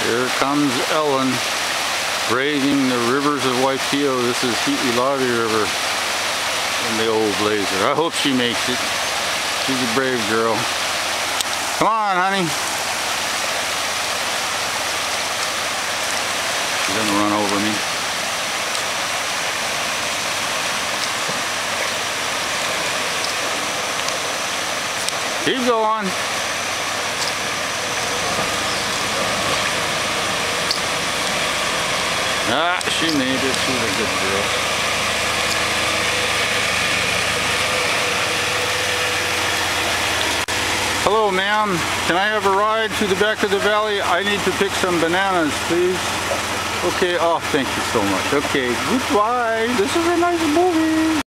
Here comes Ellen, braving the rivers of Waipio. This is Hiilawi River in the old blazer. I hope she makes it. She's a brave girl. Come on, honey. She's gonna run over me. Keep going. Ah, she made it. She's a good girl. Hello, ma'am. Can I have a ride to the back of the valley? I need to pick some bananas, please. Okay. Oh, thank you so much. Okay. Goodbye. This is a nice movie.